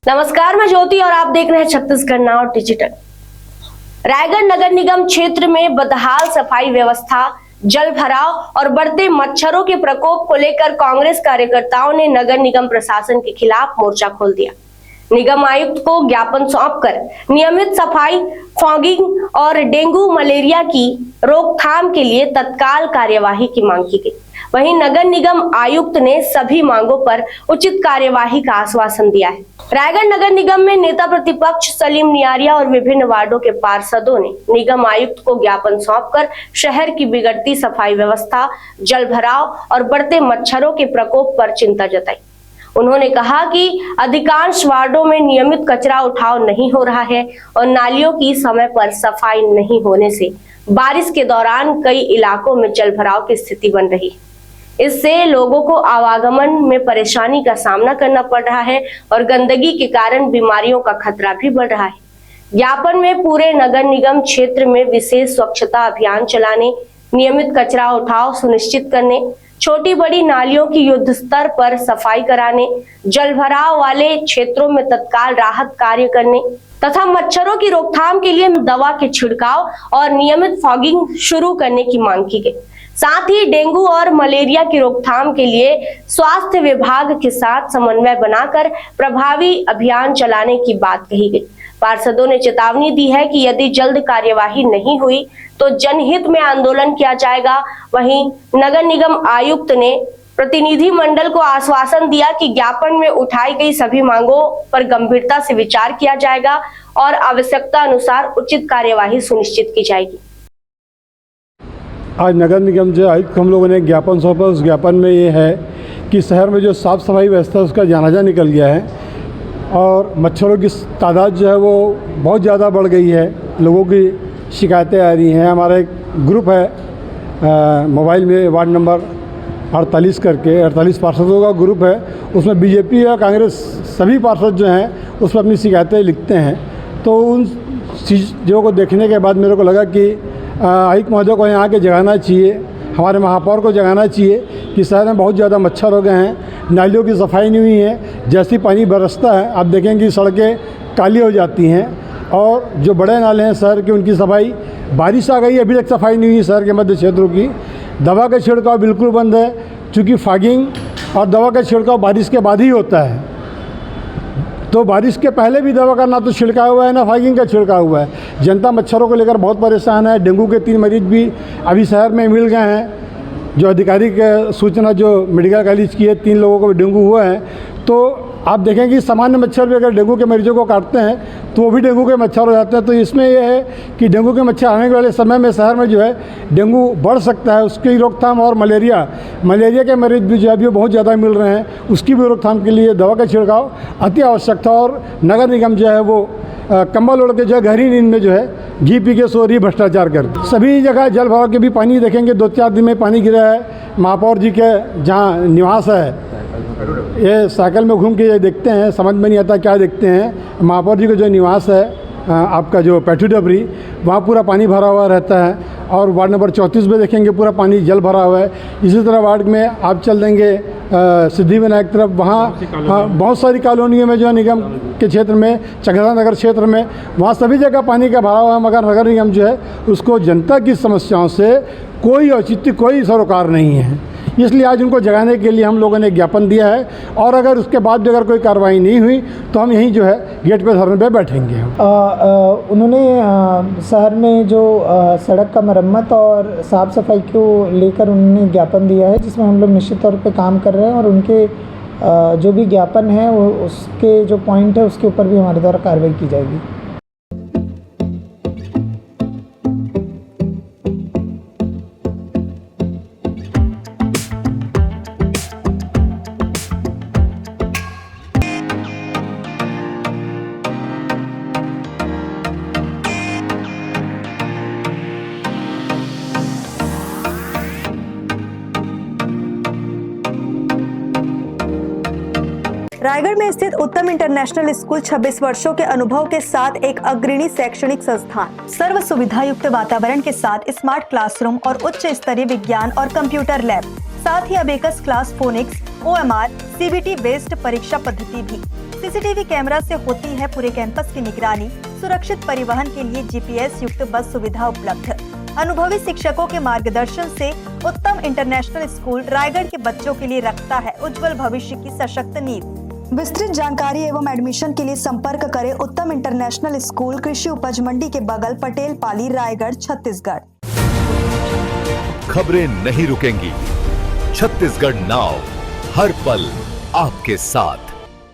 नमस्कार, मैं ज्योति और आप देख रहे हैं छत्तीसगढ़ नाउ डिजिटल। रायगढ़ नगर निगम क्षेत्र में बदहाल सफाई व्यवस्था, जल भराव और बढ़ते मच्छरों के प्रकोप को लेकर कांग्रेस कार्यकर्ताओं ने नगर निगम प्रशासन के खिलाफ मोर्चा खोल दिया। निगम आयुक्त को ज्ञापन सौंपकर नियमित सफाई, फॉगिंग और डेंगू मलेरिया की रोकथाम के लिए तत्काल कार्यवाही की मांग की गई। वहीं नगर निगम आयुक्त ने सभी मांगों पर उचित कार्यवाही का आश्वासन दिया है। रायगढ़ नगर निगम में नेता प्रतिपक्ष सलीम नियारिया और विभिन्न वार्डों के पार्षदों ने निगम आयुक्त को ज्ञापन सौंपकर शहर की बिगड़ती सफाई व्यवस्था, जल भराव और बढ़ते मच्छरों के प्रकोप पर चिंता जताई। उन्होंने कहा कि अधिकांश वार्डों में नियमित कचरा उठाव नहीं हो रहा है और नालियों की समय पर सफाई नहीं होने से बारिश के दौरान कई इलाकों में जल भराव की स्थिति बन रही है। इससे लोगों को आवागमन में परेशानी का सामना करना पड़ रहा है और गंदगी के कारण बीमारियों का खतरा भी बढ़ रहा है। ज्ञापन में पूरे नगर निगम क्षेत्र में विशेष स्वच्छता अभियान चलाने, नियमित कचरा उठाव सुनिश्चित करने, छोटी बड़ी नालियों की युद्ध स्तर पर सफाई कराने, जल भराव वाले क्षेत्रों में तत्काल राहत कार्य करने तथा मच्छरों की रोकथाम के लिए दवा के छिड़काव और नियमित फॉगिंग शुरू करने की मांग की गई। साथ ही डेंगू और मलेरिया की रोकथाम के लिए स्वास्थ्य विभाग के साथ समन्वय बनाकर प्रभावी अभियान चलाने की बात कही गई। पार्षदों ने चेतावनी दी है कि यदि जल्द कार्यवाही नहीं हुई तो जनहित में आंदोलन किया जाएगा। वहीं नगर निगम आयुक्त ने प्रतिनिधि मंडल को आश्वासन दिया कि ज्ञापन में उठाई गई सभी मांगों पर गंभीरता से विचार किया जाएगा और आवश्यकता अनुसार उचित कार्यवाही सुनिश्चित की जाएगी। आज नगर निगम जो आयुक्त को हम लोगों ने ज्ञापन सौंपा। उस ज्ञापन में ये है कि शहर में जो साफ़ सफाई व्यवस्था है उसका जानाजा निकल गया है और मच्छरों की तादाद जो है वो बहुत ज़्यादा बढ़ गई है। लोगों की शिकायतें आ रही हैं। हमारा एक ग्रुप है मोबाइल में, वार्ड नंबर 48 करके 48 पार्षदों का ग्रुप है। उसमें बीजेपी और कांग्रेस सभी पार्षद जो हैं उसमें अपनी शिकायतें लिखते हैं। तो उन चीज़ों को देखने के बाद मेरे को लगा कि आयुक्त महोदय को यहाँ के जगाना चाहिए, हमारे महापौर को जगाना चाहिए कि शहर में बहुत ज़्यादा मच्छर हो गए हैं, नालियों की सफाई नहीं हुई है। जैसे पानी बरसता है आप देखेंगे सड़कें काली हो जाती हैं और जो बड़े नाले हैं शहर के उनकी सफाई, बारिश आ गई अभी तक सफाई नहीं हुई शहर के मध्य क्षेत्रों की। दवा का छिड़काव बिल्कुल बंद है, चूँकि फॉगिंग और दवा का छिड़काव बारिश के बाद ही होता है। तो बारिश के पहले भी दवा का ना तो छिड़का हुआ है ना फॉगिंग का छिड़का हुआ है। जनता मच्छरों को लेकर बहुत परेशान है। डेंगू के 3 मरीज भी अभी शहर में मिल गए हैं। जो आधिकारिक सूचना जो मेडिकल कॉलेज की है, 3 लोगों को डेंगू हुआ है। तो आप देखेंगे सामान्य मच्छर भी अगर डेंगू के मरीजों को काटते हैं तो वो भी डेंगू के मच्छर हो जाते हैं। तो इसमें यह है कि डेंगू के मच्छर आने वाले समय में शहर में जो है डेंगू बढ़ सकता है। उसकी रोकथाम और मलेरिया के मरीज भी जो है अभी बहुत ज़्यादा मिल रहे हैं, उसकी भी रोकथाम के लिए दवा का छिड़काव अति आवश्यक था। और नगर निगम जो है वो कंबल ओढ़ के जो है गहरी नींद में जो है घी पी के सो रही, भ्रष्टाचार कर सभी जगह जल भराव के भी पानी देखेंगे 2-4 दिन में पानी गिरा है। महापौर जी के जहाँ निवास है ये साइकिल में घूम के ये देखते हैं, समझ में नहीं आता क्या देखते हैं। महापौर जी का जो निवास है आपका जो पैठू डबरी, वहाँ पूरा पानी भरा हुआ रहता है। और वार्ड नंबर 34 में देखेंगे पूरा पानी जल भरा हुआ है। इसी तरह वार्ड में आप चल देंगे सिद्धिविनायक तरफ, वहाँ बहुत सारी कॉलोनियों में जो है निगम के क्षेत्र में, चकरा नगर क्षेत्र में, वहाँ सभी जगह पानी का भरा हुआ है। मगर नगर निगम जो है उसको जनता की समस्याओं से कोई औचित्य, कोई सरोकार नहीं है। इसलिए आज उनको जगाने के लिए हम लोगों ने ज्ञापन दिया है और अगर उसके बाद भी अगर कोई कार्रवाई नहीं हुई तो हम यहीं जो है गेट पे धरने पे बैठेंगे। उन्होंने शहर में जो सड़क का मरम्मत और साफ़ सफाई को लेकर उन्होंने ज्ञापन दिया है, जिसमें हम लोग निश्चित तौर पे काम कर रहे हैं और उनके जो भी ज्ञापन है वो उसके जो पॉइंट है उसके ऊपर भी हमारे द्वारा कार्रवाई की जाएगी। रायगढ़ में स्थित उत्तम इंटरनेशनल स्कूल 26 वर्षों के अनुभव के साथ एक अग्रणी शैक्षणिक संस्थान, सर्व सुविधा युक्त वातावरण के साथ स्मार्ट क्लासरूम और उच्च स्तरीय विज्ञान और कंप्यूटर लैब, साथ ही abacus class, phonics, OMR, CBT based परीक्षा पद्धति भी। सीसीटीवी कैमरा से होती है पूरे कैंपस की निगरानी। सुरक्षित परिवहन के लिए जीपीएस युक्त बस सुविधा उपलब्ध। अनुभवी शिक्षकों के मार्गदर्शन से उत्तम इंटरनेशनल स्कूल रायगढ़ के बच्चों के लिए रखता है उज्जवल भविष्य की सशक्त नींव। विस्तृत जानकारी एवं एडमिशन के लिए संपर्क करें उत्तम इंटरनेशनल स्कूल, कृषि उपज मंडी के बगल, पटेल पाली, रायगढ़, छत्तीसगढ़। खबरें नहीं रुकेंगी, छत्तीसगढ़ नाउ हर पल आपके साथ।